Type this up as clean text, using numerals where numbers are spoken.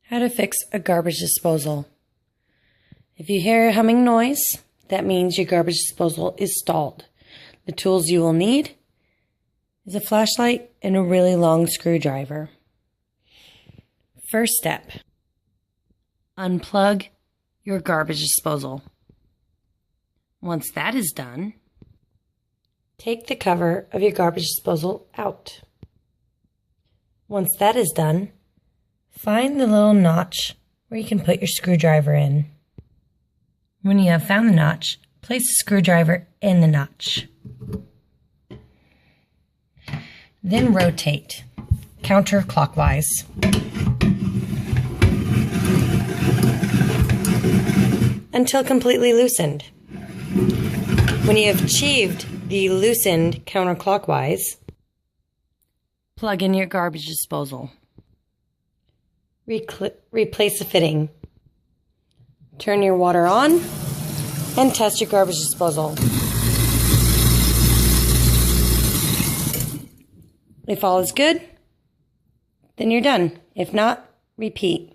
How to fix a garbage disposal. If you hear a humming noise, that means your garbage disposal is stalled. The tools you will need is a flashlight and a really long screwdriver. First step, unplug your garbage disposal. Once that is done, take the cover of your garbage disposal out. Once that is done, find the little notch where you can put your screwdriver in. When you have found the notch, place the screwdriver in the notch. Then rotate counterclockwise. Until completely loosened. When you have achieved the loosened counterclockwise, plug in your garbage disposal. Replace the fitting. Turn your water on and test your garbage disposal. If all is good, then you're done. If not, repeat.